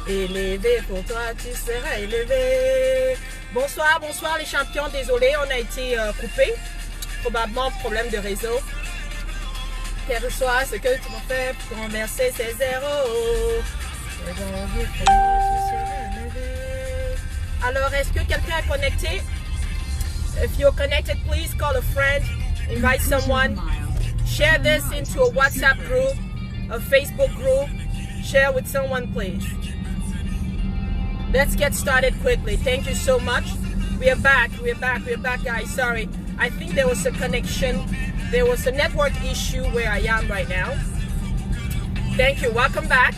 Élevé pour toi, tu seras élevé. Bonsoir, bonsoir les champions. Désolé, on a été coupé. Probablement problème de réseau. Quel soit ce que tu m'as fait pour renverser ces zéros. Alors, est-ce que quelqu'un est connecté? If you're connected, please call a friend, invite someone, share this into a WhatsApp group, a Facebook group, share with someone, please. Let's get started quickly. Thank you so much. We are back, guys. Sorry. I think there was a connection. There was a network issue where I am right now. Thank you. Welcome back.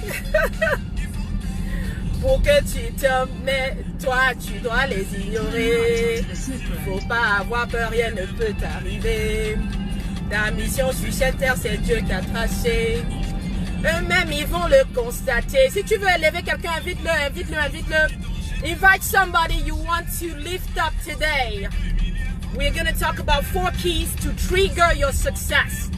Pour que tu te mets, toi, tu dois les ignorer. Faut pas avoir peur, rien ne peut t'arriver. Ta mission sur cette terre, c'est Dieu qui a tracé. Eux-mêmes, ils vont le constater. Si tu veux élever quelqu'un, invite-le. Invite somebody you want to lift up today. We're going to talk about 4 keys to trigger your success.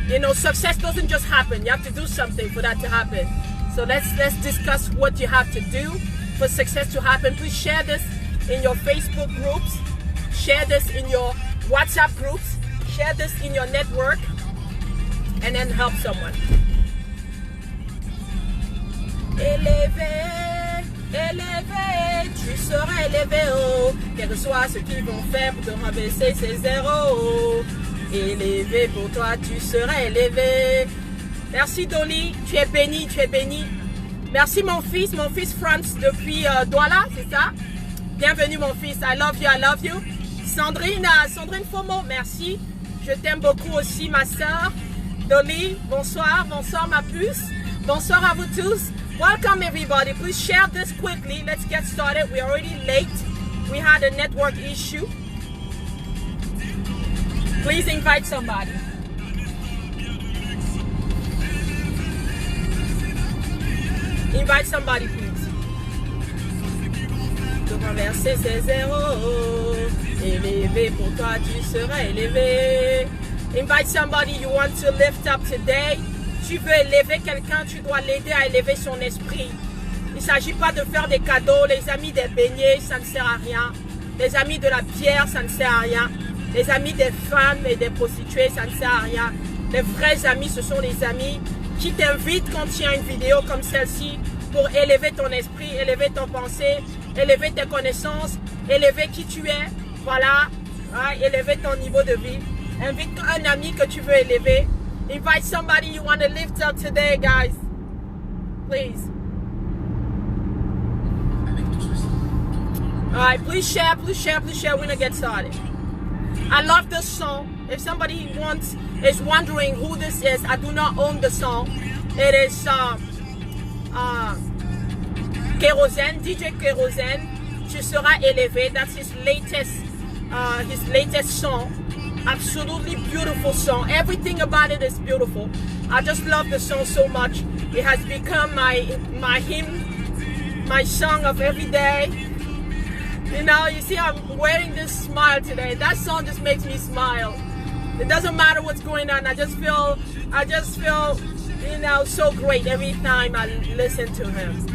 You know, success doesn't just happen. You have to do something for that to happen. So let's discuss what you have to do for success to happen. Please share this in your Facebook groups. Share this in your WhatsApp groups. Share this in your network. And then help someone. Élevé, élevé, tu seras élevé, oh. Quel que soit ce qu'ils vont faire pour te rabaisser ces zéros. Élevé pour toi, tu seras élevé. Merci Dolly, tu es béni, tu es béni. Merci mon fils Franz depuis Douala, c'est ça? Bienvenue mon fils, I love you. Sandrine Fomo, merci. Je t'aime beaucoup aussi ma soeur. Dolly, bonsoir ma puce. Bonsoir à vous tous. Welcome everybody. Please share this quickly. Let's get started. We're already late. We had a network issue. Please invite somebody. Invite somebody, please. Tu renverser ces zéros. Élevé pour toi, tu seras élevé. Invite somebody you want to lift up today. Tu veux élever quelqu'un, tu dois l'aider à élever son esprit. Il ne s'agit pas de faire des cadeaux. Les amis des beignets, ça ne sert à rien. Les amis de la bière, ça ne sert à rien. Les amis des femmes et des prostituées, ça ne sert à rien. Les vrais amis, ce sont les amis qui t'invitent quand il y a une vidéo comme celle-ci pour élever ton esprit, élever ton pensée, élever tes connaissances, élever qui tu es. Voilà, élever ton niveau de vie. Invite un ami que tu veux élever. Invite somebody you want to lift up today, guys. Please. All right, please share. We're going to get started. I love this song. If somebody is wondering who this is, I do not own the song. It is Kérosène, DJ Kérosène. Tu seras élevé. That's his latest song. Absolutely beautiful song. Everything about it is beautiful. I just love the song so much. It has become my hymn, my song of every day. You know, you see I'm wearing this smile today. That song just makes me smile. It doesn't matter what's going on. I just feel, you know, so great every time I listen to him.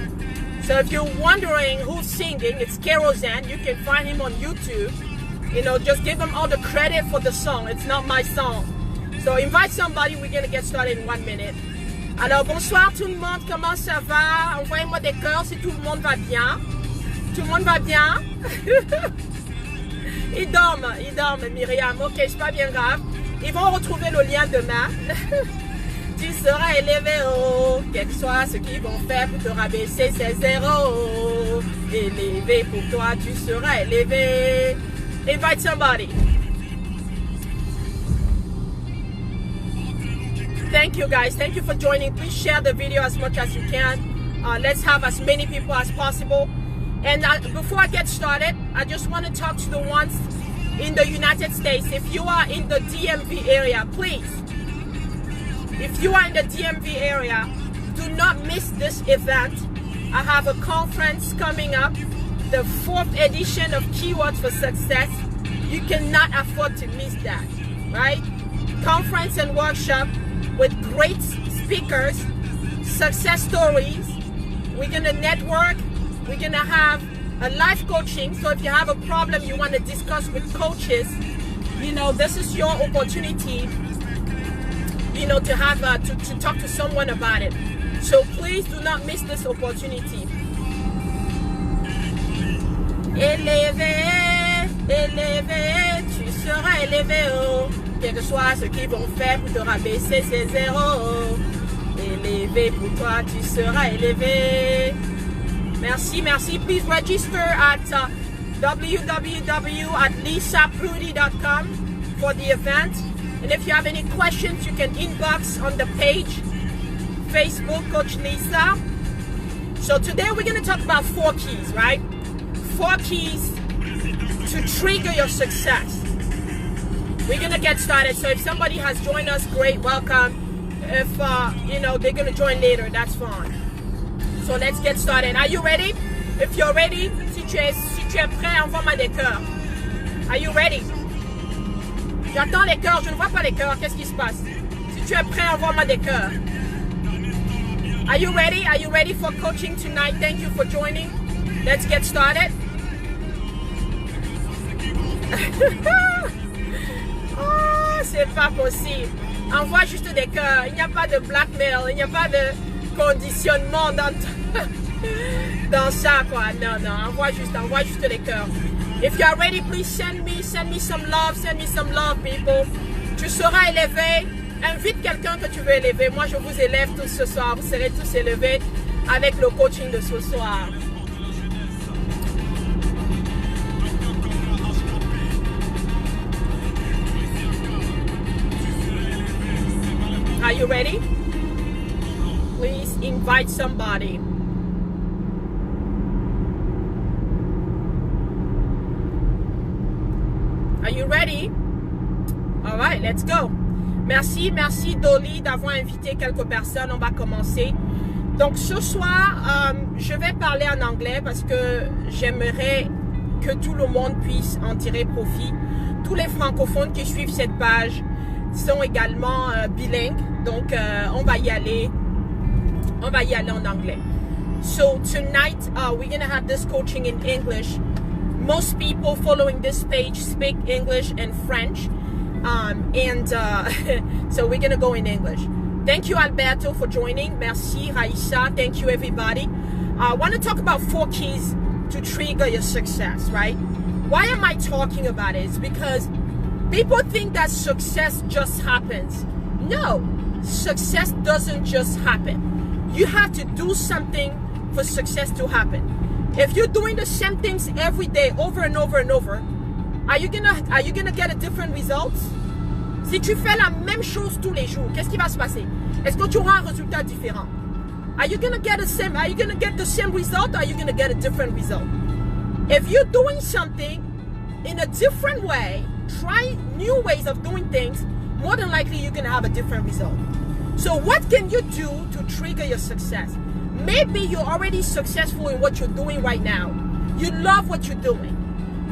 So if you're wondering who's singing, it's Kérosène. You can find him on YouTube. You know, just give him all the credit for the song. It's not my song. So invite somebody. We're going to get started in 1 minute. Alors, bonsoir tout le monde. Comment ça va? Envoyez-moi des cœurs si tout le monde va bien. Tout le monde va bien? Ils dorment, Myriam. Ok, c'est pas bien grave. Ils vont retrouver le lien demain. Tu seras élevé, oh. Quel que soit ce qu'ils vont faire pour te rabaisser ces zéros. Élevé pour toi, tu seras élevé. Invite somebody. Thank you guys. Thank you for joining. Please share the video as much as you can. Let's have as many people as possible. And before I get started, I just want to talk to the ones in the United States. If you are in the DMV area, please. If you are in the DMV area, do not miss this event. I have a conference coming up. The 4th edition of Keywords for Success. You cannot afford to miss that, right? Conference and workshop with great speakers, success stories, We're gonna network. We're gonna have a live coaching. So if you have a problem you want to discuss with coaches, you know, this is your opportunity, you know, to have to talk to someone about it. So please do not miss this opportunity. Élevé, élevé, tu seras élevé, oh. Quel que soit ce qu'ils vont faire pour te rabaisser, c'est zéro. Élevé pour toi, tu seras élevé. Merci, merci. Please register at www.lisaprudy.com for the event. And if you have any questions, you can inbox on the page, Facebook, Coach Lisa. So today we're going to talk about 4 keys, right? 4 keys to trigger your success. We're going to get started. So if somebody has joined us, great, welcome. If, you know, they're going to join later, that's fine. So let's get started. Are you ready? If you're ready, si tu es prêt, envoie-moi des cœurs. Are you ready? J'attends les cœurs, je ne vois pas les cœurs. Qu'est-ce qui se passe? Si tu es prêt, envoie-moi des cœurs. Are you ready? Are you ready for coaching tonight? Thank you for joining. Let's get started. Oh, c'est pas possible. Envoie juste des cœurs. Il n'y a pas de blackmail. Il n'y a pas de conditionnement dans ça, quoi. Non, non. Envoie juste les cœurs. If you are ready, please send me some love. Send me some love, people. Tu seras élevé. Invite quelqu'un que tu veux élever. Moi, je vous élève tous ce soir. Vous serez tous élevés avec le coaching de ce soir. Are you ready? Please invite somebody. Are you ready? All right, let's go. Merci Dolly d'avoir invité quelques personnes. On va commencer. Donc ce soir, je vais parler en anglais parce que j'aimerais que tout le monde puisse en tirer profit. Tous les francophones qui suivent cette page sont également bilingues. Donc on va y aller en anglais. So tonight we're gonna have this coaching in English. Most people following this page speak English and French. So we're gonna go in English. Thank you, Alberto, for joining. Merci, Raisha. Thank you, everybody. I want to talk about 4 keys to trigger your success, right? Why am I talking about it? It's because people think that success just happens. No, success doesn't just happen. You have to do something for success to happen. If you're doing the same things every day, over and over and over, are you gonna get a different result? Si tu fais la même chose tous les jours, qu'est-ce qui va se passer? Est-ce que tu auras un résultat différent? Are you gonna get the same result, or are you gonna get a different result? If you're doing something in a different way, try new ways of doing things, more than likely you're gonna have a different result. So what can you do to trigger your success? Maybe you're already successful in what you're doing right now. You love what you're doing.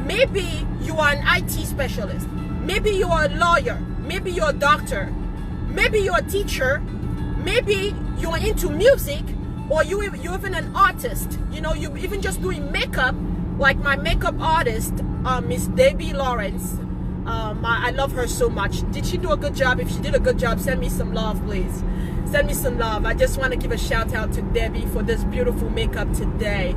Maybe you are an IT specialist. Maybe you are a lawyer. Maybe you're a doctor. Maybe you're a teacher. Maybe you're into music, or you're even an artist. You know, you're even just doing makeup, like my makeup artist, Miss Debbie Lawrence. I love her so much. Did she do a good job? If she did a good job, send me some love, please. Send me some love. I just want to give a shout out to Debbie for this beautiful makeup today.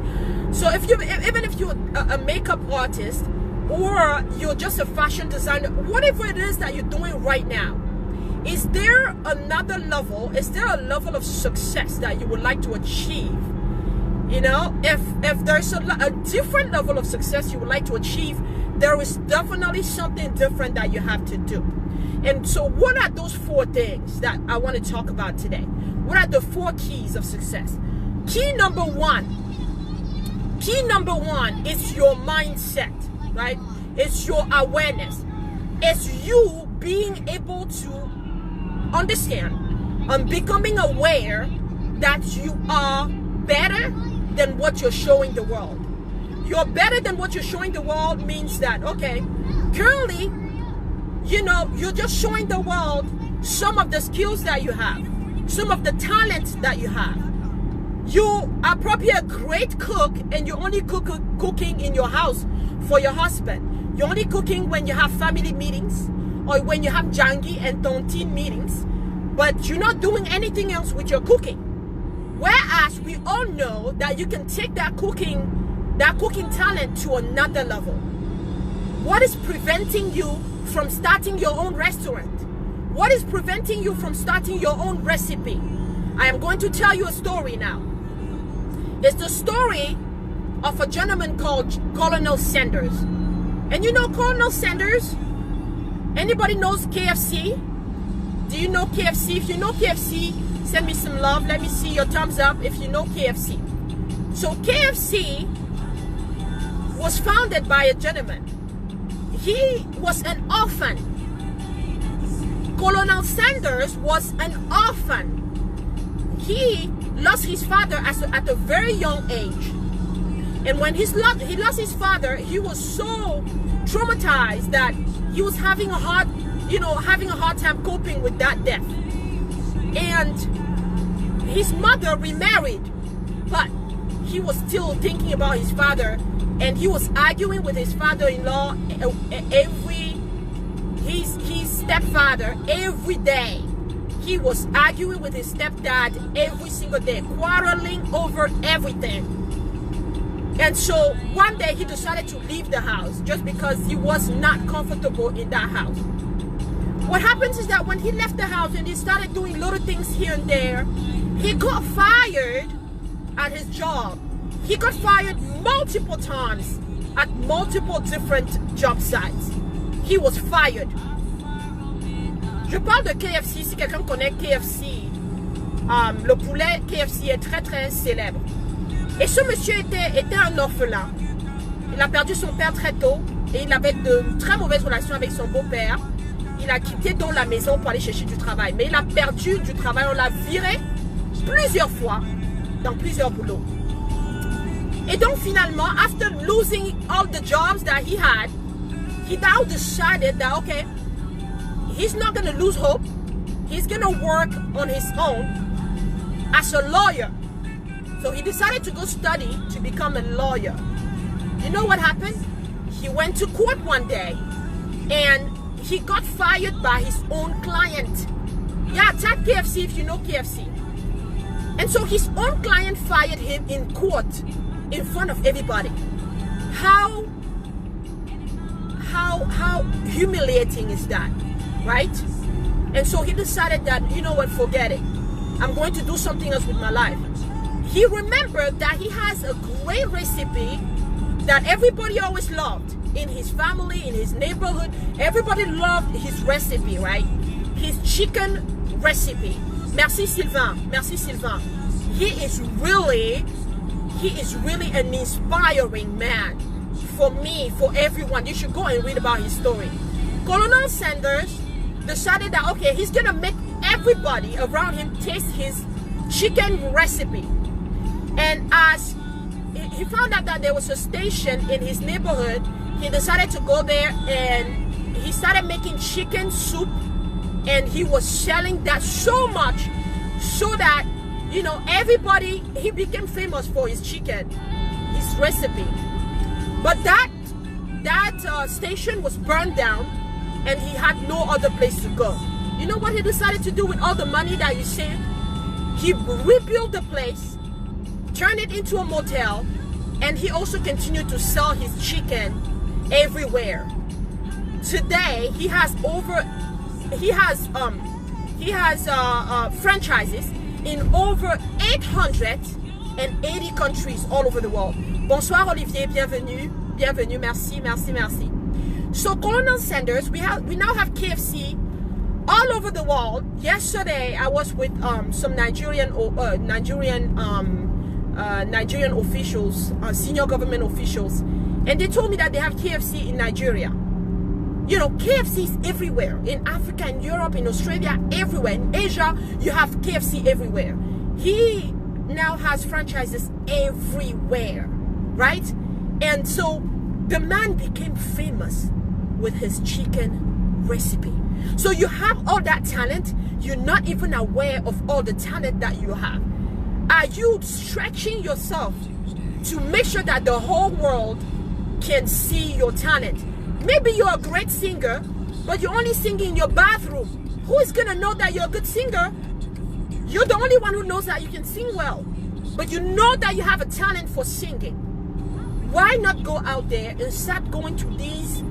So even if you're a makeup artist, or you're just a fashion designer, whatever it is that you're doing right now, is there another level? Is there a level of success that you would like to achieve? You know, if there's a different level of success you would like to achieve, there is definitely something different that you have to do. And so what are those 4 things that I want to talk about today? What are the 4 keys of success? Key number one is your mindset, right? It's your awareness. It's you being able to understand and becoming aware that you are better than what you're showing the world. You're better than what you're showing the world means that, okay, currently, you know, you're just showing the world some of the skills that you have, some of the talents that you have. You are probably a great cook and you're only cooking in your house for your husband. You're only cooking when you have family meetings or when you have jangi and tontine meetings, but you're not doing anything else with your cooking. Whereas we all know that you can take that cooking talent to another level. What is preventing you from starting your own restaurant? What is preventing you from starting your own recipe? I am going to tell you a story now. It's the story of a gentleman called Colonel Sanders. And you know Colonel Sanders? Anybody knows KFC? Do you know KFC? If you know KFC, send me some love. Let me see your thumbs up if you know KFC. So KFC was founded by a gentleman. He was an orphan. Colonel Sanders was an orphan. He lost his father at a very young age. And when he lost his father, he was so traumatized that he was having a hard time coping with that death. And his mother remarried, but he was still thinking about his father, and he was arguing with his father-in-law, his stepfather, every day. He was arguing with his stepdad every single day, quarreling over everything. And so one day he decided to leave the house just because he was not comfortable in that house. What happens is that when he left the house and he started doing little things here and there, he got fired at his job. He got fired multiple times at multiple different job sites. He was fired. Je parle de KFC, si quelqu'un connaît KFC, le poulet KFC est très très célèbre. Et ce monsieur était un orphelin. Il a perdu son père très tôt et il avait de très mauvaises relations avec son beau-père. Il a quitté donc la maison pour aller chercher du travail. Mais il a perdu du travail, on l'a viré plusieurs fois dans plusieurs boulots. Et donc finalement, after losing all the jobs that he had, he now decided that, okay, he's not going to lose hope. He's going to work on his own as a lawyer. So he decided to go study to become a lawyer. You know what happened? He went to court one day and he got fired by his own client. Yeah, type KFC if you know KFC. And so his own client fired him in court in front of everybody. How humiliating is that, right? And so he decided that, you know what, forget it. I'm going to do something else with my life. He remembered that he has a great recipe that everybody always loved in his family, in his neighborhood. Everybody loved his recipe, right? His chicken recipe. Merci Sylvain. Merci Sylvain. He is really an inspiring man for me, for everyone. You should go and read about his story. Colonel Sanders decided that, okay, he's gonna make everybody around him taste his chicken recipe. And as he found out that there was a station in his neighborhood, he decided to go there and he started making chicken soup, and he was selling that so much so that, you know, everybody, he became famous for his chicken, his recipe. But that station was burned down and he had no other place to go. You know what he decided to do with all the money that he saved? He rebuilt the place, turned it into a motel, and he also continued to sell his chicken everywhere. Today he has franchises in over 880 countries all over the world. Bonsoir Olivier, bienvenue, merci. So Colonel Sanders, we now have KFC all over the world. Yesterday I was with some Nigerian officials, senior government officials, and they told me that they have KFC in Nigeria. You know, KFC is everywhere. In Africa, in Europe, in Australia, everywhere. In Asia, you have KFC everywhere. He now has franchises everywhere, right? And so the man became famous with his chicken recipe. So you have all that talent, you're not even aware of all the talent that you have. Are you stretching yourself to make sure that the whole world can see your talent? Maybe you're a great singer, but you're only singing in your bathroom. Who is going to know that you're a good singer? You're the only one who knows that you can sing well. But you know that you have a talent for singing. Why not go out there and start going to these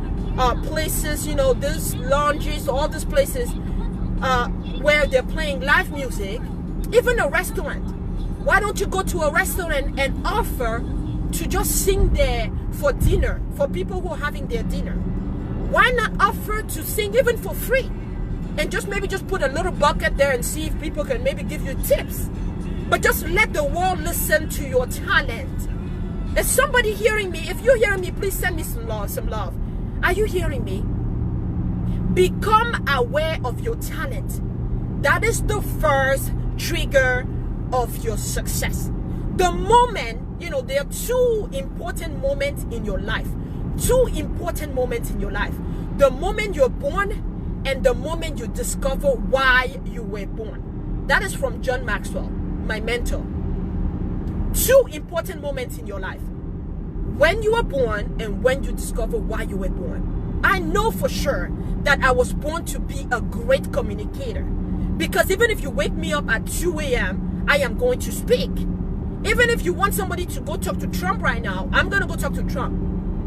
places, you know, these lounges, all these places where they're playing live music, even a restaurant. Why don't you go to a restaurant and offer to just sing there for dinner, for people who are having their dinner? Why not offer to sing even for free? And just maybe just put a little bucket there and see if people can maybe give you tips. But just let the world listen to your talent. Is somebody hearing me? If you're hearing me, please send me some love. Are you hearing me? Become aware of your talent. That is the first trigger of your success. The moment, you know, there are two important moments in your life. Two important moments in your life. The moment you're born and the moment you discover why you were born. That is from John Maxwell, my mentor. Two important moments in your life. When you were born and when you discover why you were born. I know for sure that I was born to be a great communicator. Because even if you wake me up at 2 a.m., I am going to speak. Even if you want somebody to go talk to Trump right now, I'm going to go talk to Trump.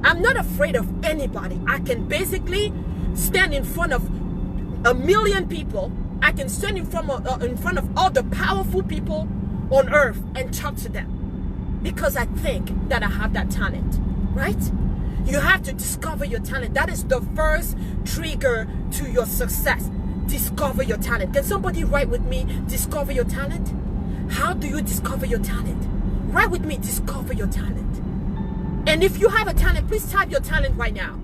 I'm not afraid of anybody. I can basically stand in front of 1 million people. I can stand in front of all the powerful people on earth and talk to them. Because I think that I have that talent, right? You have to discover your talent. That is the first trigger to your success. Discover your talent. Can somebody write with me, discover your talent? How do you discover your talent? Write with me, discover your talent. And if you have a talent, please type your talent right now.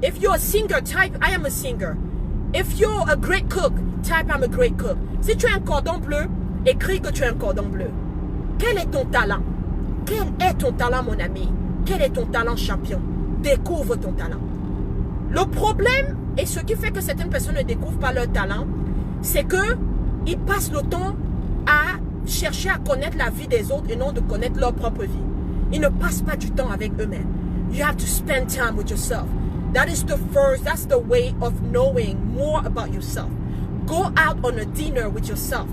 If you're a singer, type I am a singer. If you're a great cook, type I'm a great cook. Si tu as un cordon bleu, écris que tu as un cordon bleu. Quel est ton talent? Quel est ton talent, mon ami? Quel est ton talent, champion? Découvre ton talent. Le problème, et ce qui fait que certaines personnes ne découvrent pas leur talent, c'est que ils passent le temps à chercher à connaître la vie des autres et non de connaître leur propre vie. Ils ne passent pas du temps avec eux-mêmes. You have to spend time with yourself. That is that's the way of knowing more about yourself. Go out on a dinner with yourself.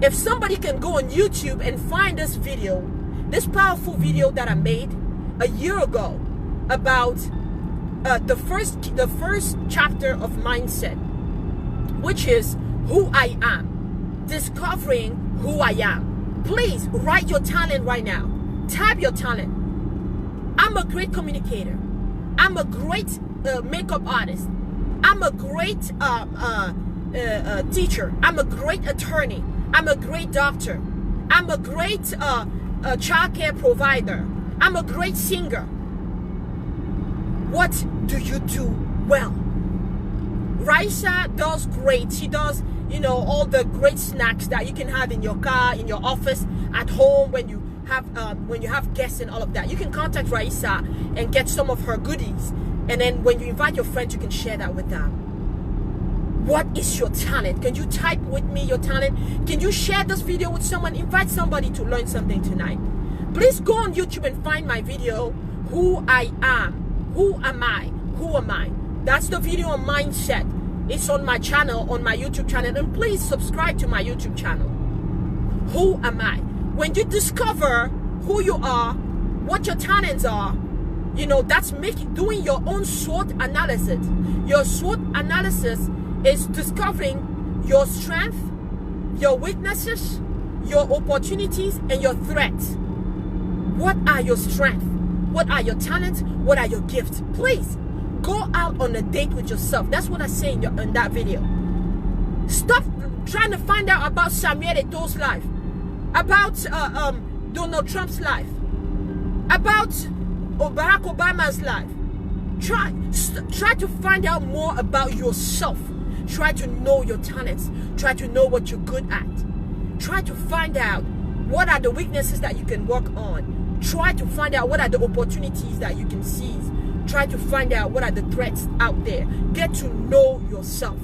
If somebody can go on YouTube and find this video, this powerful video that I made a year ago about the first chapter of mindset, which is who I am, discovering who I am. Please write your talent right now. Type your talent. I'm a great communicator. I'm a great makeup artist. I'm a great teacher. I'm a great attorney. I'm a great doctor. I'm a great child care provider. I'm a great singer. What do you do well? Raisha does great. She does, you know, all the great snacks that you can have in your car, in your office, at home, when you have guests and all of that. You can contact Raisa and get some of her goodies. And then when you invite your friends, you can share that with them. What is your talent? Can you type with me your talent? Can you share this video with someone? Invite somebody to learn something tonight. Please go on YouTube and find my video, Who I Am. Who am I? Who am I? That's the video on mindset. It's on my channel, on my YouTube channel. And please subscribe to my YouTube channel. Who am I? When you discover who you are, what your talents are, you know, that's doing your own SWOT analysis. Your SWOT analysis is discovering your strength, your weaknesses, your opportunities, and your threats. What are your strengths? What are your talents? What are your gifts? Please go out on a date with yourself. That's what I say in that video. Stop trying to find out about Samuel Eto'o's life, about Donald Trump's life, about Barack Obama's life. Try to find out more about yourself. Try to know your talents. Try to know what you're good at. Try to find out what are the weaknesses that you can work on. Try to find out what are the opportunities that you can seize. Try to find out what are the threats out there. Get to know yourself.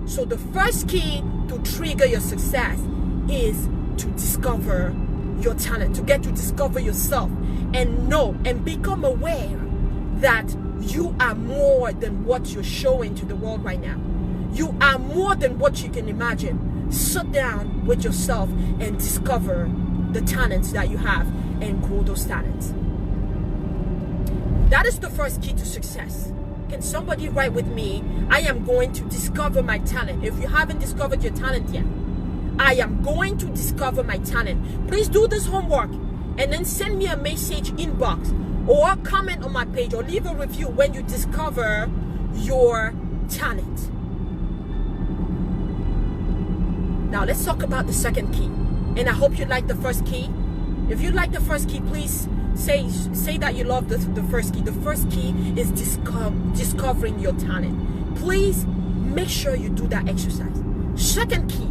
So the first key to trigger your success is to discover your talent, to get to discover yourself, and know and become aware that you are more than what you're showing to the world right now. You are more than what you can imagine. Sit down with yourself and discover the talents that you have and grow those talents. That is the first key to success. Can somebody write with me, I am going to discover my talent. If you haven't discovered your talent yet, I am going to discover my talent. Please do this homework and then send me a message inbox or comment on my page or leave a review when you discover your talent. Now let's talk about the second key. And I hope you like the first key. If you like the first key, please say that you love the first key. The first key is discovering your talent. Please make sure you do that exercise. Second key,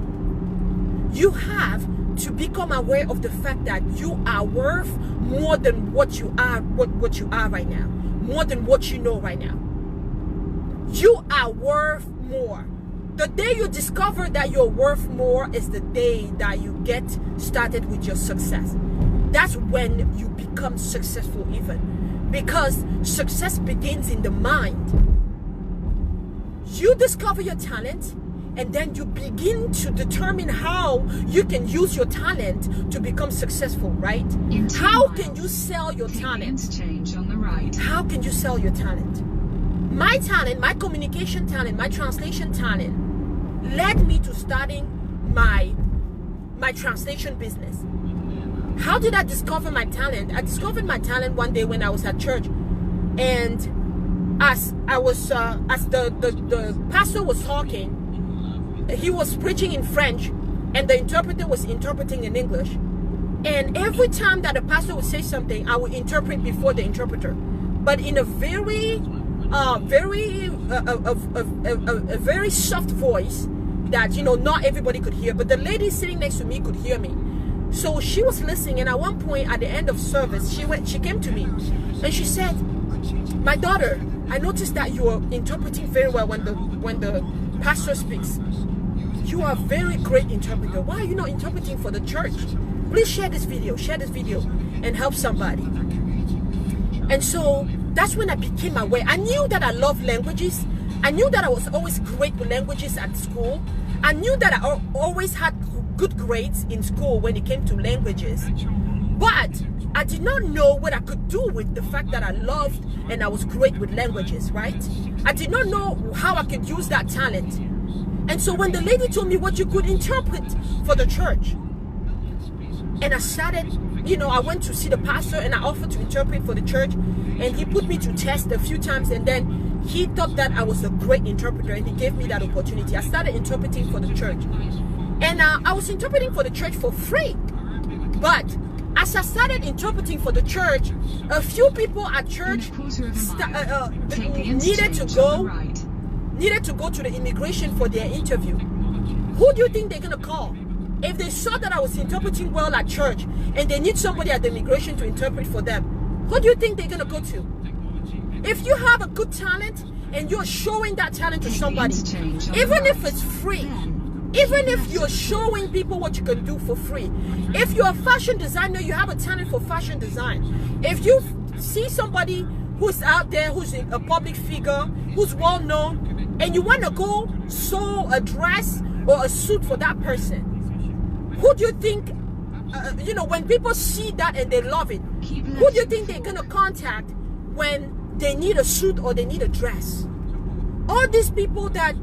you have to become aware of the fact that you are worth more than what you are, what you are right now, more than what you know right now. You are worth more. The day you discover that you're worth more is the day that you get started with your success. That's when you become successful even, because success begins in the mind. You discover your talent, and then you begin to determine how you can use your talent to become successful, right? How can you sell your talent? How can you sell your talent? My talent, my communication talent, my translation talent led me to starting my translation business. How did I discover my talent? I discovered my talent one day when I was at church, and as the pastor was talking, he was preaching in French and the interpreter was interpreting in English. And every time that the pastor would say something, I would interpret before the interpreter, but in a very soft voice that, you know, not everybody could hear, but the lady sitting next to me could hear me. So she was listening, and at one point at the end of service, she came to me and she said, "My daughter, I noticed that you are interpreting very well when the pastor speaks. You are a very great interpreter. Why are you not interpreting for the church? Please share this video and help somebody." And so that's when I became aware. I knew that I love languages. I knew that I was always great with languages at school. I knew that I always had good grades in school when it came to languages. But I did not know what I could do with the fact that I loved and I was great with languages, right? I did not know how I could use that talent. And so when the lady told me what you could interpret for the church, and I started, you know, I went to see the pastor and I offered to interpret for the church, and he put me to test a few times, and then he thought that I was a great interpreter and he gave me that opportunity. I started interpreting for the church, and I was interpreting for the church for free. But as I started interpreting for the church, a few people at church needed to go to the immigration for their interview. Who do you think they're gonna call? If they saw that I was interpreting well at church and they need somebody at the immigration to interpret for them, who do you think they're gonna go to? If you have a good talent and you're showing that talent to somebody, even if it's free, even if you're showing people what you can do for free, if you're a fashion designer, you have a talent for fashion design. If you see somebody who's out there, who's a public figure, who's well known, and you want to go sew a dress or a suit for that person, who do you think, you know, when people see that and they love it, who do you think they're going to contact when they need a suit or they need a dress? All these people that,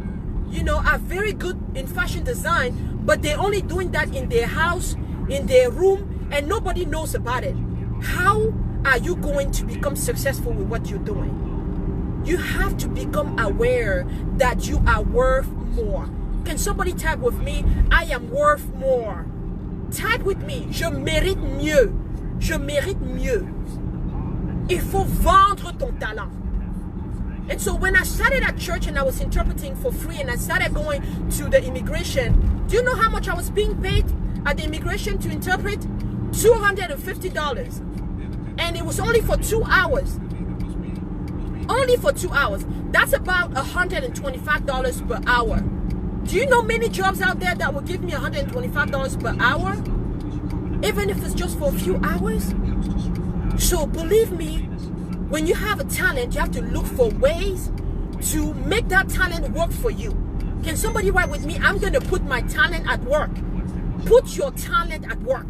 you know, are very good in fashion design, but they're only doing that in their house, in their room, and nobody knows about it. How are you going to become successful with what you're doing? You have to become aware that you are worth more. Can somebody type with me, I am worth more? Type with me, je mérite mieux. Je mérite mieux. Il faut vendre ton talent. And so when I started at church and I was interpreting for free and I started going to the immigration, do you know how much I was being paid at the immigration to interpret? $250. And it was only for 2 hours. Only for 2 hours. That's about $125 per hour. Do you know many jobs out there that will give me $125 per hour? even if it's just for a few hours. So believe me, when you have a talent, you have to look for ways to make that talent work for you. Can somebody write with me? I'm going to put my talent at work. Put your talent at work.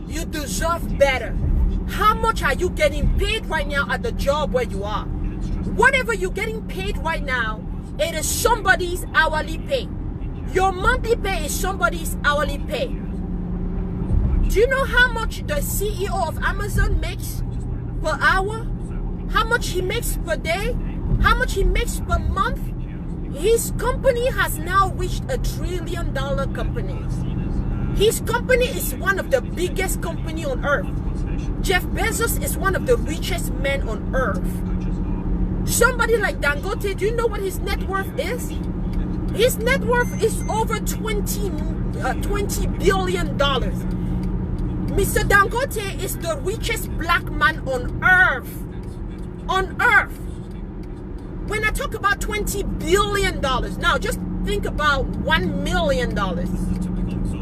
You deserve better. How much are you getting paid right now at the job where you are? Whatever you're getting paid right now, it is somebody's hourly pay. Your monthly pay is somebody's hourly pay. Do you know how much the CEO of Amazon makes per hour? How much he makes per day? How much he makes per month? His company has now reached $1 trillion company. His company is one of the biggest company on earth. Jeff Bezos is one of the richest men on earth. Somebody like Dangote, do you know what his net worth is? His net worth is over $20 billion. Mr. Dangote is the richest black man on earth. On earth. When I talk about $20 billion, now just think about $1 million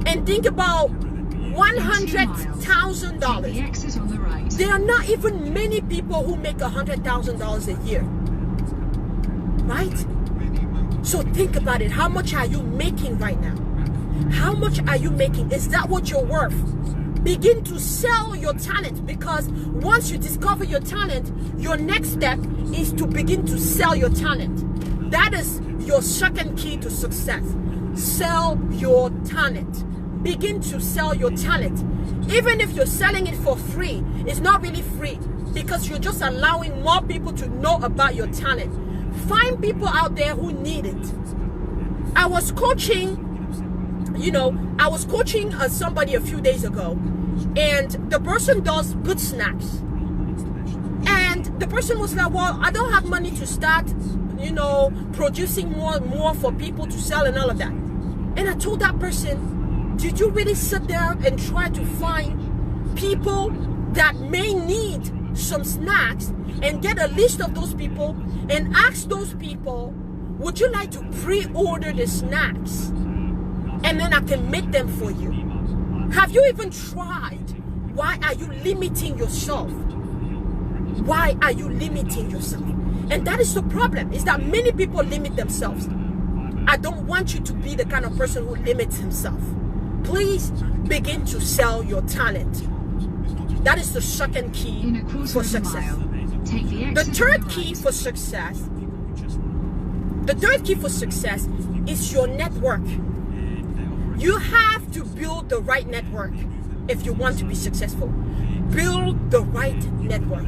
and think about $100,000. There are not even many people who make $100,000 a year, right? So think about it. How much are you making right now? How much are you making? Is that what you're worth? Begin to sell your talent, because once you discover your talent, your next step is to begin to sell your talent. That is your second key to success. Sell your talent. Begin to sell your talent. Even if you're selling it for free, it's not really free, because you're just allowing more people to know about your talent. Find people out there who need it. I was coaching somebody a few days ago, and the person does good snacks. And the person was like, well, I don't have money to start, producing more for people to sell and all of that. And I told that person, did you really sit there and try to find people that may need some snacks and get a list of those people and ask those people, would you like to pre-order the snacks? And then I can make them for you. Have you even tried? Why are you limiting yourself? Why are you limiting yourself? And that is the problem, is that many people limit themselves. I don't want you to be the kind of person who limits himself. Please begin to sell your talent. That is the second key for success. The third key for success is your network. You have to build the right network if you want to be successful. Build the right network.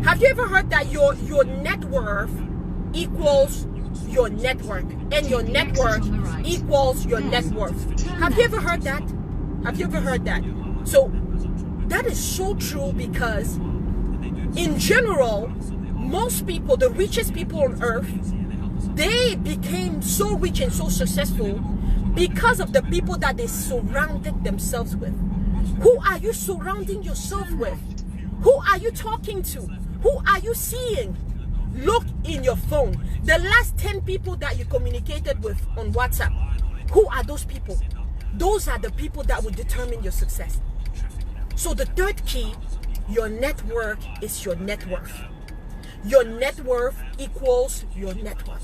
Have you ever heard that your net worth equals your network, and your network equals your net worth? Have you ever heard that? Have you ever heard that? So that is so true, because in general, most people, the richest people on earth, they became so rich and so successful because of the people that they surrounded themselves with. Who are you surrounding yourself with? Who are you talking to? Who are you seeing? Look in your phone. The last 10 people that you communicated with on WhatsApp, who are those people? Those are the people that will determine your success. So the third key, your network, is your net worth. Your net worth equals your network.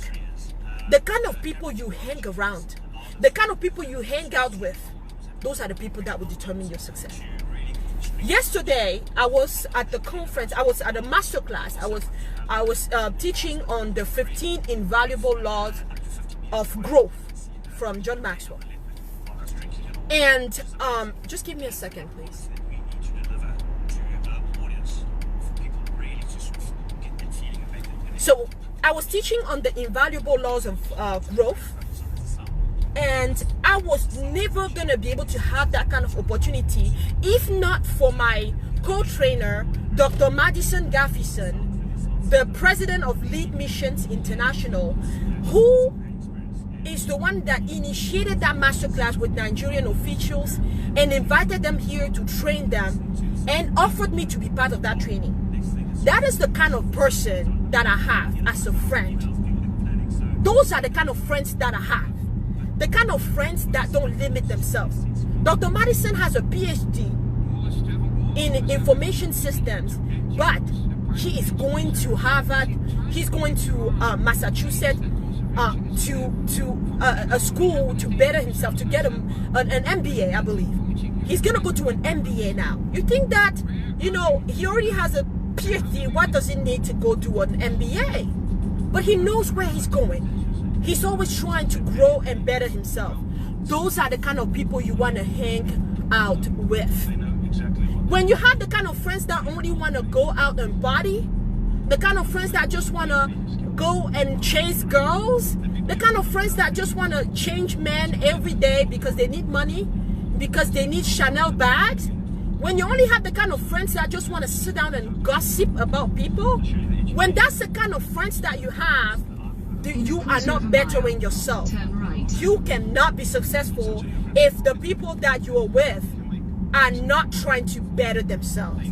The kind of people you hang around, the kind of people you hang out with, those are the people that will determine your success. Yesterday, I was at the conference. I was at a masterclass. I was teaching on the 15 invaluable laws of growth from John Maxwell. And just give me a second, please. So I was teaching on the invaluable laws of growth, and I was never gonna be able to have that kind of opportunity if not for my co-trainer, Dr. Madison Gaffison, the president of Lead Missions International, who is the one that initiated that masterclass with Nigerian officials and invited them here to train them and offered me to be part of that training. That is the kind of person that I have as a friend. Those are the kind of friends that I have. The kind of friends that don't limit themselves. Dr. Madison has a PhD in information systems, but he is going to Harvard. He's going to Massachusetts, to a school to better himself, to get him an MBA, I believe. He's gonna go to an MBA now. You think that, you know, he already has a PhD, what does he need to go to an MBA? But he knows where he's going. He's always trying to grow and better himself. Those are the kind of people you want to hang out with. When you have the kind of friends that only want to go out and party, the kind of friends that just want to go and chase girls, the kind of friends that just want to change men every day because they need money, because they need Chanel bags, when you only have the kind of friends that just want to sit down and gossip about people, when that's the kind of friends that you have, you are not bettering yourself. You cannot be successful if the people that you are with are not trying to better themselves.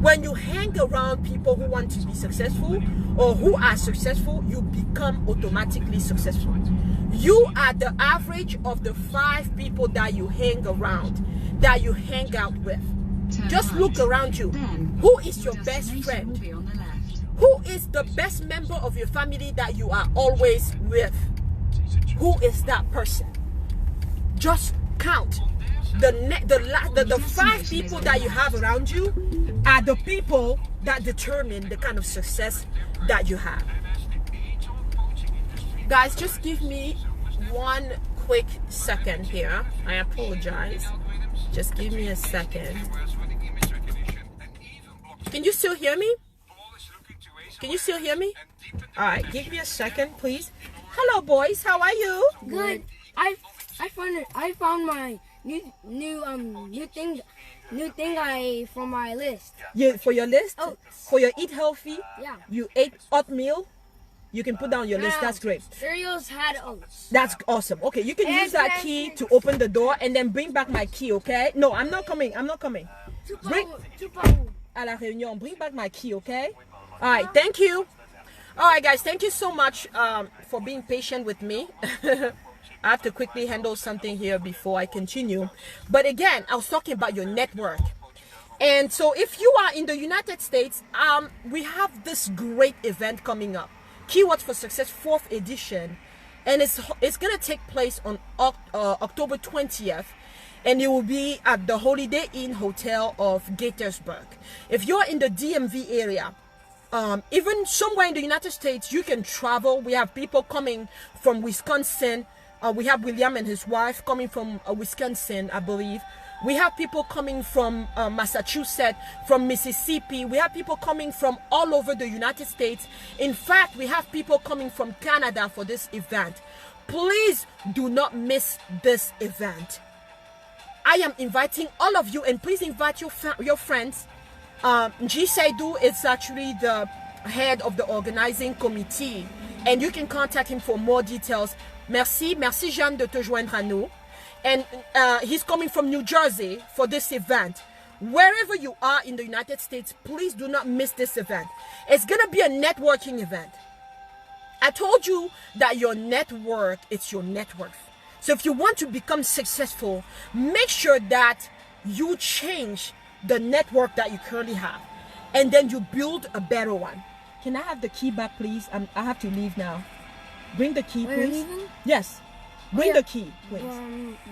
When you hang around people who want to be successful or who are successful, you become automatically successful. You are the average of the 5 people that you hang around, that you hang out with. Just look around you. Who is your best friend? Who is the best member of your family that you are always with? Who is that person? Just count. The 5 people that you have around you are the people that determine the kind of success that you have. Guys, just give me one quick second here. I apologize. Just give me a second. Can you still hear me? Can you still hear me? All right, give me a second, please. Hello, boys. How are you? Good. I found my new thing from my list. Yeah, for your list? Oh. For your eat healthy? Yeah. You ate oatmeal? You can put down your list. That's great. Cereals had oats. That's awesome. Okay, you can And use that key to open the door and then bring back my key, okay? No, I'm not coming. I'm not coming. Bring à la réunion. Bring back my key, okay? All right, thank you. All right, guys, thank you so much for being patient with me. I have to quickly handle something here before I continue. But again, I was talking about your network. And so if you are in the United States, we have this great event coming up. Keywords for Success 4th edition. And it's going to take place on October 20th. And it will be at the Holiday Inn Hotel of Gaithersburg. If you're in the DMV area, even somewhere in the United States, you can travel. We have people coming from Wisconsin. We have William and his wife coming from Wisconsin, I believe. We have people coming from Massachusetts, from Mississippi. We have people coming from all over the United States. In fact, we have people coming from Canada for this event. Please do not miss this event. I am inviting all of you, and please invite your friends. G. Saidu is actually the head of the organizing committee, and you can contact him for more details. Merci Jeanne de te joindre à nous. And he's coming from New Jersey for this event. Wherever you are in the United States, please do not miss this event. It's gonna be a networking event. I told you that your network is your net worth. So if you want to become successful, make sure that you change the network that you currently have, and then you build a better one. Can I have the key back, please? I have to leave now. Bring the key, please. Yes. Bring the key, please.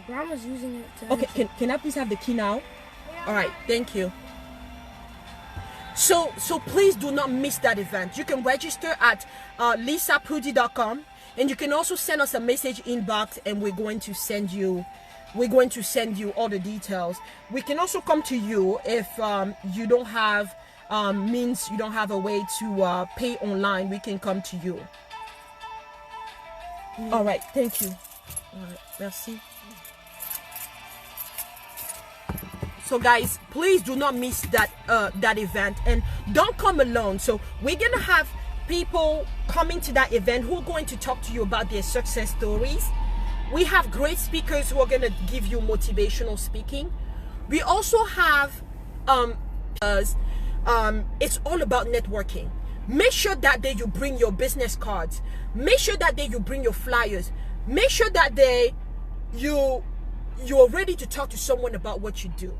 Brown was using it to... Okay, can I please have the key now? All right, thank you. So please do not miss that event. You can register at lisaprudy.com, and you can also send us a message inbox, and we're going to send you all the details. We can also come to you if you don't have means, you don't have a way to pay online. We can come to you. All right, thank you. All right, merci. So guys, please do not miss that event, and don't come alone. So we're gonna have people coming to that event who are going to talk to you about their success stories. We have great speakers who are gonna give you motivational speaking. We also have it's all about networking. Make sure that day you bring your business cards. Make sure that day you bring your flyers. Make sure that day you you're ready to talk to someone about what you do.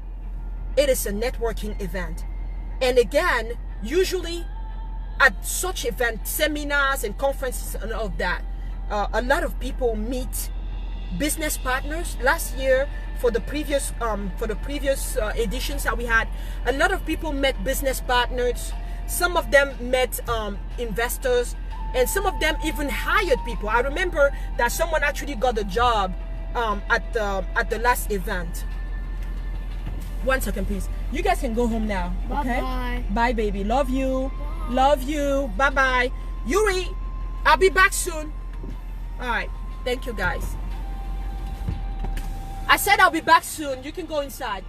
It is a networking event. And again, usually at such events, seminars and conferences and all of that, a lot of people meet business partners. Last year, for the previous editions that we had, a lot of people met business partners. Some of them met investors, and some of them even hired people. I remember that someone actually got a job at the last event. 1 second, please. You guys can go home now. Okay? Bye-bye. Bye, baby. Love you. Love you. Bye-bye. Yuri, I'll be back soon. All right. Thank you, guys. I said I'll be back soon. You can go inside.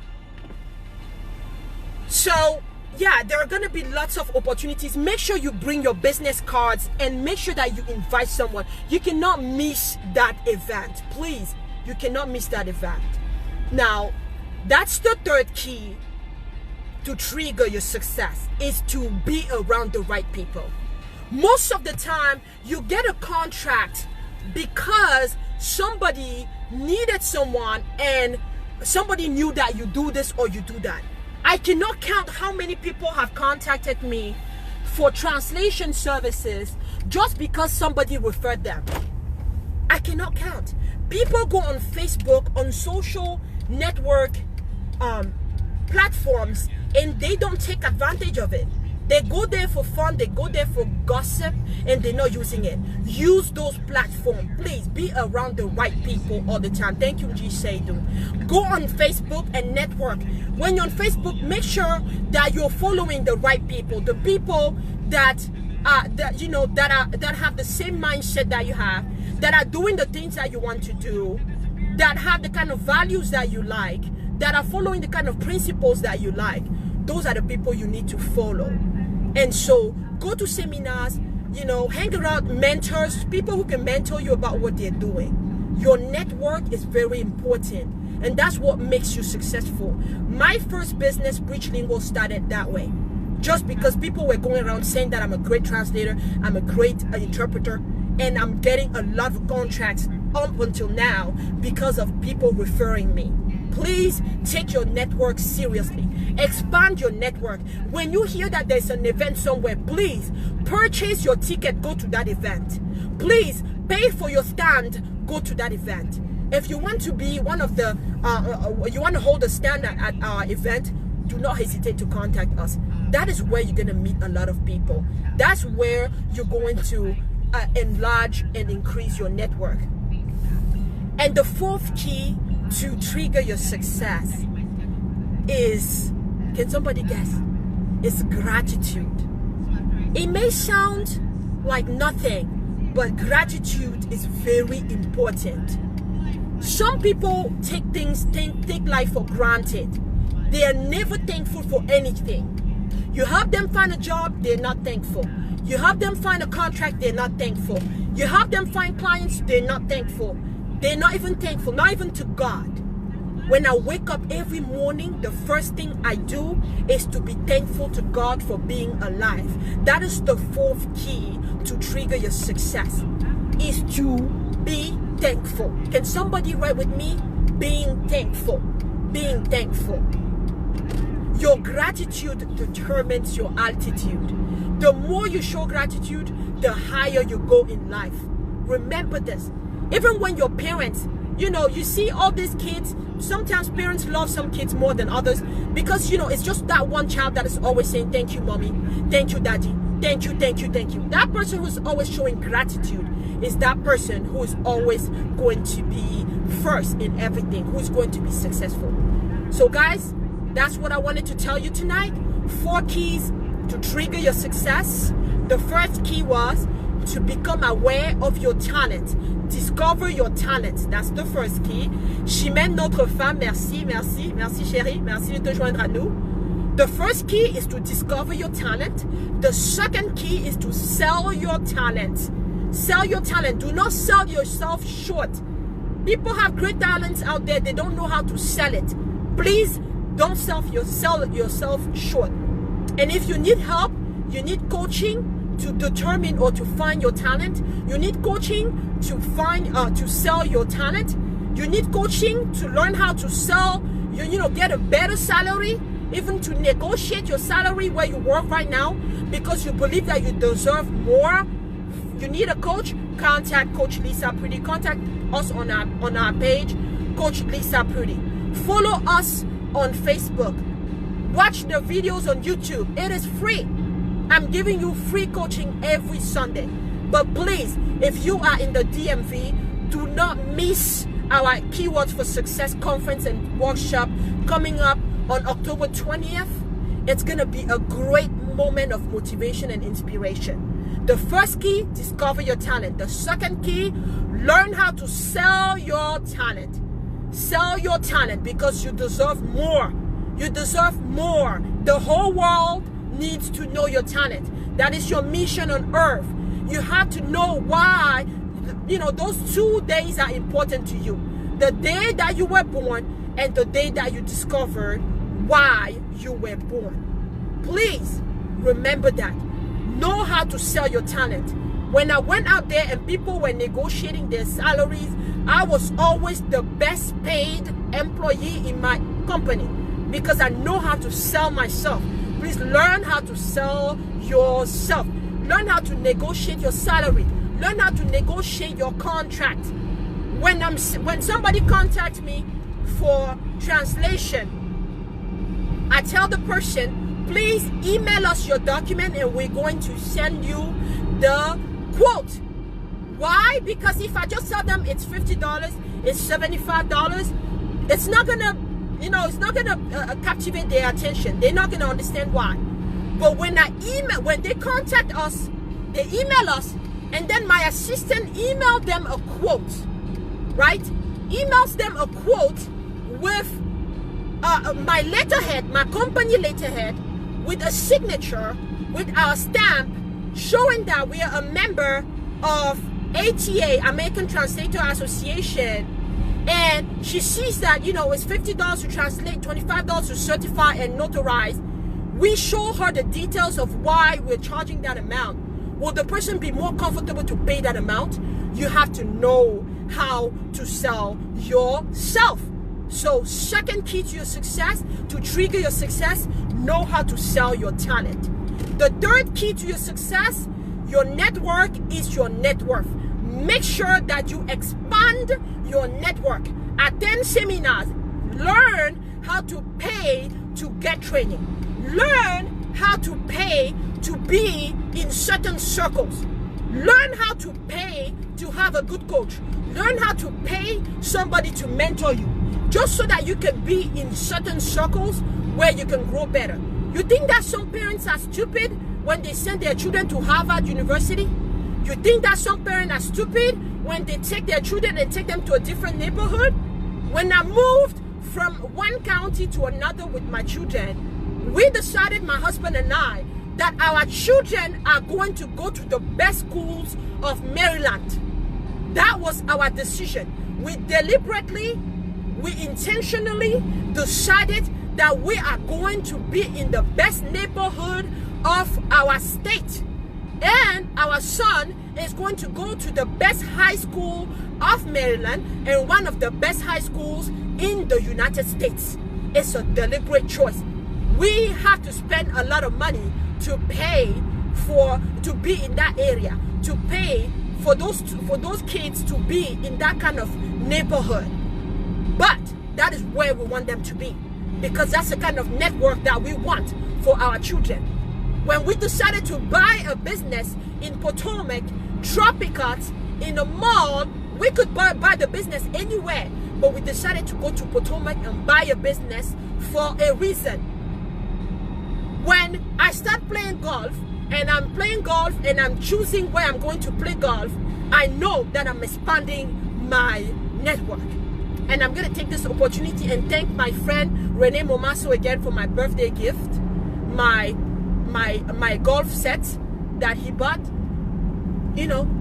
So, yeah, there are going to be lots of opportunities. Make sure you bring your business cards and make sure that you invite someone. You cannot miss that event. Please, you cannot miss that event. Now, that's the third key to trigger your success, is to be around the right people. Most of the time, you get a contract because somebody needed someone and somebody knew that you do this or you do that. I cannot count how many people have contacted me for translation services just because somebody referred them. I cannot count. People go on Facebook, on social network platforms, and they don't take advantage of it. They go there for fun, they go there for gossip, and they're not using it. Use those platforms. Please be around the right people all the time. Thank you, G. Seydu. Go on Facebook and network. When you're on Facebook, make sure that you're following the right people, the people that have the same mindset that you have, that are doing the things that you want to do, that have the kind of values that you like, that are following the kind of principles that you like. Those are the people you need to follow. And so go to seminars, hang around mentors, people who can mentor you about what they're doing. Your network is very important, and that's what makes you successful. My first business, Bridgelingual, started that way. Just because people were going around saying that I'm a great translator, I'm a great interpreter, and I'm getting a lot of contracts up until now because of people referring me. Please take your network seriously. Expand your network. When you hear that there's an event somewhere, please purchase your ticket, go to that event. Please pay for your stand, go to that event. If you want to be one of the, you want to hold a stand at our event, do not hesitate to contact us. That is where you're going to meet a lot of people. That's where you're going to enlarge and increase your network. And the fourth key to trigger your success is, can somebody guess? It's gratitude. It may sound like nothing, but gratitude is very important. Some people take life for granted. They are never thankful for anything. You help them find a job, they're not thankful. You help them find a contract, they're not thankful. You help them find clients, they're not thankful. They're not even thankful, not even to God. When I wake up every morning, the first thing I do is to be thankful to God for being alive. That is the fourth key to trigger your success, is to be thankful. Can somebody write with me? Being thankful. Being thankful. Your gratitude determines your altitude. The more you show gratitude, the higher you go in life. Remember this. Even when your parents, you see all these kids, sometimes parents love some kids more than others because, it's just that one child that is always saying, thank you, mommy, thank you, daddy, thank you, thank you, thank you. That person who's always showing gratitude is that person who is always going to be first in everything, who's going to be successful. So guys, that's what I wanted to tell you tonight. 4 keys to trigger your success. The first key was to become aware of your talent. Discover your talent. That's the first key. Chimène, notre femme, merci, merci, merci chérie, merci de te joindre à nous. The first key is to discover your talent. The second key is to sell your talent. Sell your talent. Do not sell yourself short. People have great talents out there. They don't know how to sell it. Please don't sell yourself short. And if you need help, you need coaching to determine or to find your talent. You need coaching to find to sell your talent. You need coaching to learn how to sell, get a better salary, even to negotiate your salary where you work right now because you believe that you deserve more. You need a coach? Contact Coach Lisa Pretty. Contact us on our page, Coach Lisa Pretty. Follow us on Facebook. Watch the videos on YouTube. It is free. I'm giving you free coaching every Sunday. But please, if you are in the DMV, do not miss our Keywords for Success conference and workshop coming up on October 20th. It's going to be a great moment of motivation and inspiration. The first key, discover your talent. The second key, learn how to sell your talent. Sell your talent because you deserve more. You deserve more. The whole world needs to know your talent. That is your mission on earth. You have to know why, those 2 days are important to you. The day that you were born and the day that you discovered why you were born. Please remember that. Know how to sell your talent. When I went out there and people were negotiating their salaries, I was always the best paid employee in my company because I know how to sell myself. Please learn how to sell yourself. Learn how to negotiate your salary. Learn how to negotiate your contract. When somebody contacts me for translation, I tell the person, please email us your document and we're going to send you the quote. Why? Because if I just tell them it's $50, it's $75, it's not gonna captivate their attention. They're not gonna understand why. But when they contact us, they email us, and then my assistant emailed them a quote, right? Emails them a quote with my letterhead, my company letterhead, with a signature, with our stamp, showing that we are a member of ATA, American Translator Association. And she sees that, it's $50 to translate, $25 to certify and notarize. We show her the details of why we're charging that amount. Will the person be more comfortable to pay that amount? You have to know how to sell yourself. So second key to your success, to trigger your success, know how to sell your talent. The third key to your success, your network is your net worth. Make sure that you expand your network. Attend seminars. Learn how to pay to get training. Learn how to pay to be in certain circles. Learn how to pay to have a good coach. Learn how to pay somebody to mentor you, just so that you can be in certain circles where you can grow better. You think that some parents are stupid when they send their children to Harvard University? You think that some parents are stupid when they take their children and take them to a different neighborhood? When I moved from one county to another with my children, we decided, my husband and I, that our children are going to go to the best schools of Maryland. That was our decision. We intentionally decided that we are going to be in the best neighborhood of our state. And our son is going to go to the best high school of Maryland and one of the best high schools in the United States. It's a deliberate choice. We have to spend a lot of money to pay to be in that area, to pay for those kids to be in that kind of neighborhood. But that is where we want them to be, because that's the kind of network that we want for our children. When we decided to buy a business in Potomac, Tropicots, in a mall, we could buy the business anywhere, but we decided to go to Potomac and buy a business for a reason. When I start playing golf, and I'm playing golf and I'm choosing where I'm going to play golf, I know that I'm expanding my network. And I'm going to take this opportunity and thank my friend Rene Momaso again for my birthday gift, my golf set that he bought.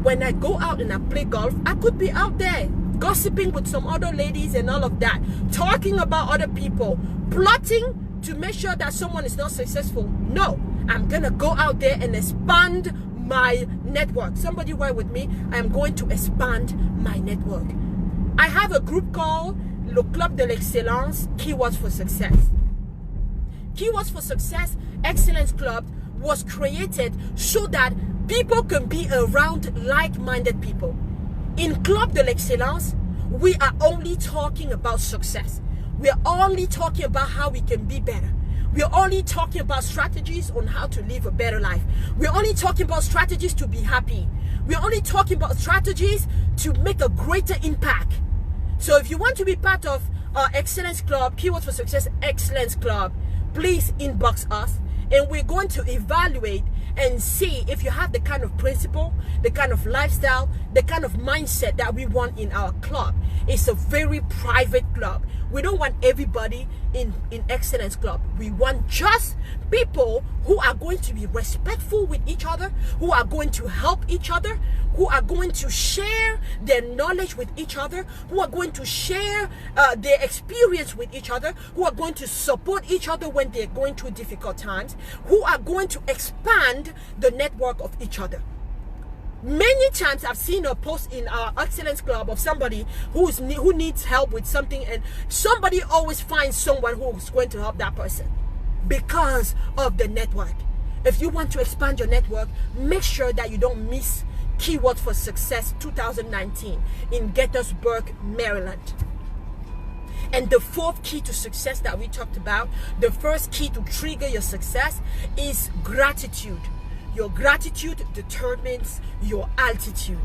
When I go out and I play golf, I could be out there gossiping with some other ladies and all of that, talking about other people, plotting to make sure that someone is not successful. No, I'm gonna go out there and expand my network. Somebody write with me, I am going to expand my network. I have a group called Le Club de l'Excellence, Keywords for Success. Keywords for Success Excellence Club was created so that people can be around like-minded people. In Club de l'Excellence, we are only talking about success. We are only talking about how we can be better. We are only talking about strategies on how to live a better life. We are only talking about strategies to be happy. We are only talking about strategies to make a greater impact. So if you want to be part of our Excellence Club, Keywords for Success Excellence Club, please inbox us, and we're going to evaluate and see if you have the kind of principle, the kind of lifestyle, the kind of mindset that we want in our club. It's a very private club. We don't want everybody in Excellence Club. We want just people who are going to be respectful with each other, who are going to help each other, who are going to share their knowledge with each other, who are going to share their experience with each other, who are going to support each other when they're going through difficult times, who are going to expand the network of each other. Many times I've seen a post in our Excellence Club of somebody who needs help with something, and somebody always finds someone who's going to help that person because of the network. If you want to expand your network, make sure that you don't miss Keywords for Success 2019 in Gettysburg, Maryland. And the fourth key to success that we talked about, the first key to trigger your success is gratitude. Your gratitude determines your altitude.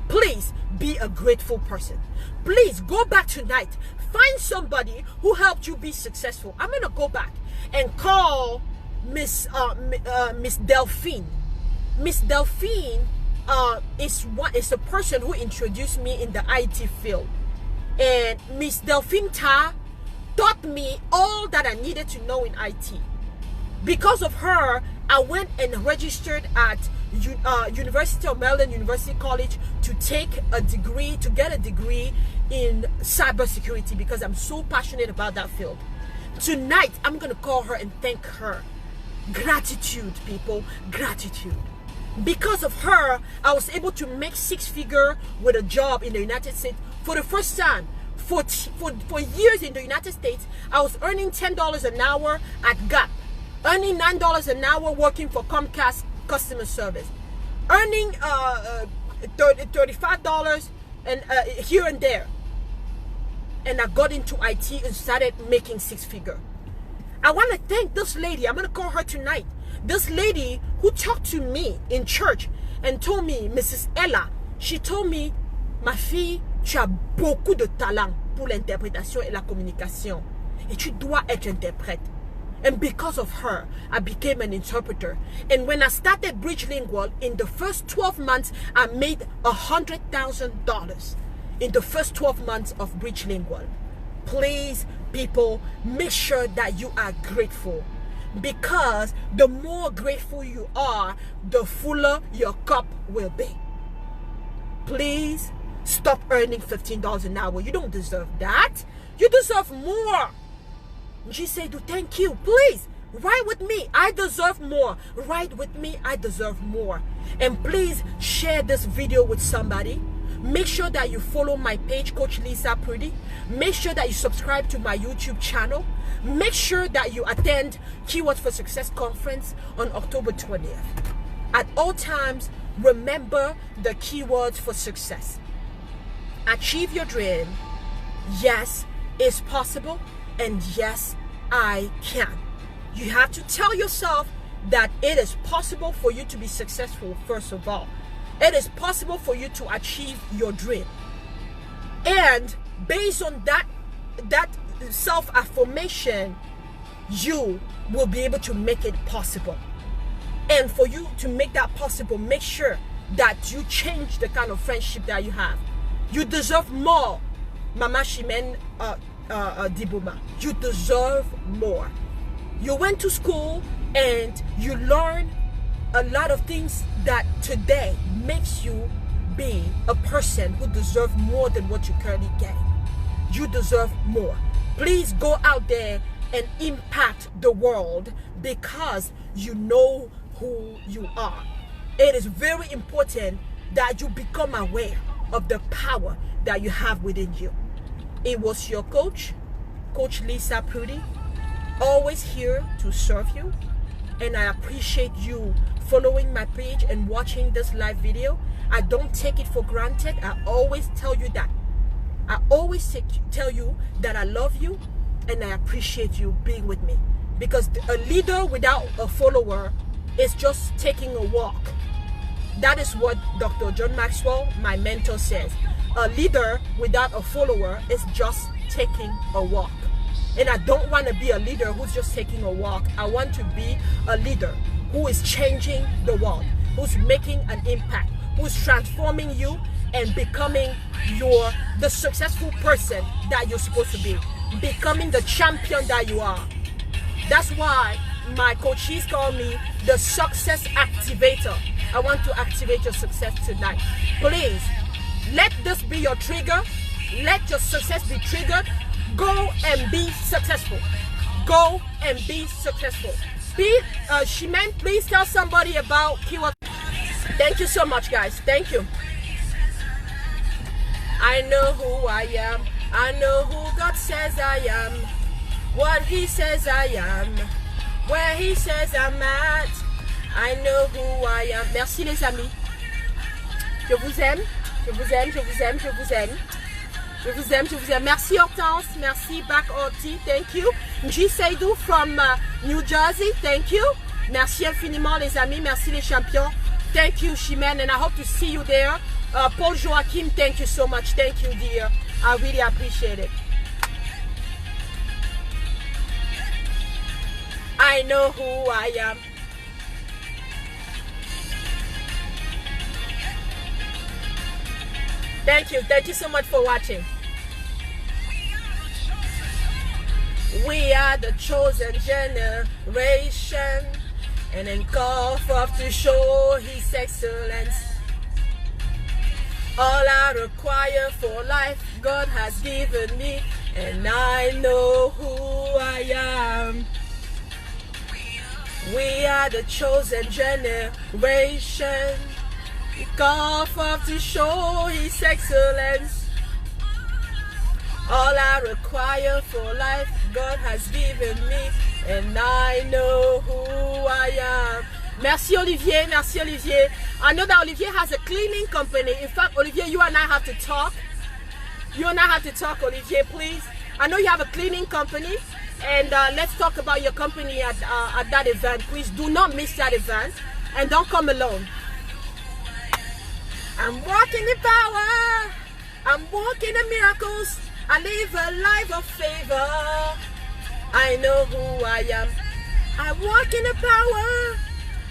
Please be a grateful person. Please go back tonight. Find somebody who helped you be successful. I'm going to go back and call Miss Delphine. Miss Delphine is the person who introduced me in the IT field. And Miss Delphine Ta taught me all that I needed to know in IT. Because of her, I went and registered at University of Maryland, University College to take a degree, to get a degree in cybersecurity, because I'm so passionate about that field. Tonight, I'm going to call her and thank her. Gratitude, people, gratitude. Because of her, I was able to make six-figure with a job in the United States for the first time. For years in the United States, I was earning $10 an hour at Gap, earning $9 an hour working for Comcast customer service, earning $35 and here and there. And I got into IT and started making six-figure. I want to thank this lady. I'm going to call her tonight. This lady who talked to me in church and told me, Mrs. Ella, she told me, ma fille, tu as beaucoup de talent pour l'interprétation et la communication. Et tu dois être interprète. And because of her, I became an interpreter. And when I started Bridgelingual, in the first 12 months, I made $100,000 in the first 12 months of Bridgelingual. Please, people, make sure that you are grateful. Because the more grateful you are, the fuller your cup will be. Please stop earning $15 an hour. You don't deserve that. You deserve more. She said, thank you. Please, write with me. I deserve more. Write with me. I deserve more. And please share this video with somebody. Make sure that you follow my page, Coach Lisa Prudy. Make sure that you subscribe to my YouTube channel. Make sure that you attend Keywords for Success conference on October 20th. At all times, remember the keywords for success. Achieve your dream. Yes, it's possible. And yes, I can. You have to tell yourself that it is possible for you to be successful, first of all. It is possible for you to achieve your dream. And based on that self-affirmation, you will be able to make it possible. And for you to make that possible, make sure that you change the kind of friendship that you have. You deserve more, Mama Shimen Dibuma. You deserve more. You went to school and you learned a lot of things that today makes you be a person who deserves more than what you currently get. You deserve more. Please go out there and impact the world because you know who you are. It is very important that you become aware of the power that you have within you. It was your coach, Coach Lisa Prudy, always here to serve you. And I appreciate you following my page and watching this live video. I don't take it for granted. I always tell you that. I always tell you that I love you and I appreciate you being with me. Because a leader without a follower is just taking a walk. That is what Dr. John Maxwell, my mentor, says. A leader without a follower is just taking a walk. And I don't want to be a leader who's just taking a walk. I want to be a leader who is changing the world, who's making an impact, who's transforming you and becoming the successful person that you're supposed to be, becoming the champion that you are. That's why my coaches call me the success activator. I want to activate your success tonight. Please, let this be your trigger. Let your success be triggered. Go and be successful. Go and be successful. Shimen, please tell somebody about Keyword. Thank you so much, guys. Thank you. I know who I am. I know who God says I am. What He says I am. Where He says I'm at. I know who I am. Merci les amis. Je vous aime. Je vous aime. Je vous aime. Je vous aime. Je vous aime. Je vous aime. Merci Hortense. Merci Back Orti. Thank you. Nji Seydou from New Jersey. Thank you. Merci infiniment les amis. Merci les champions. Thank you Shimen, and I hope to see you there. Paul Joachim, thank you so much. Thank you, dear. I really appreciate it. I know who I am. Thank you. Thank you so much for watching. We are the chosen generation, and then call forth to show His excellence. All I require for life, God has given me, and I know who I am. We are the chosen generation. We call forth to show His excellence. All I require for life, God has given me, and I know who I am. Merci Olivier, merci Olivier. I know that Olivier has a cleaning company. In fact, Olivier, you and I have to talk. You and I have to talk, Olivier, please. I know you have a cleaning company, and let's talk about your company at that event. Please do not miss that event, and don't come alone. I'm walking in power. I'm walking in miracles. I live a life of favor. I know who I am. I walk in the power.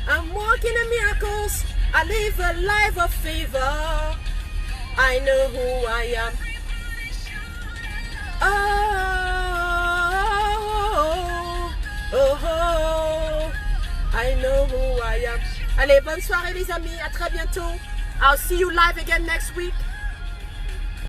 I'm walking in miracles. I live a life of favor. I know who I am. Oh, I know who I am. Allez, bonne soirée les amis. À très bientôt. I'll see you live again next week.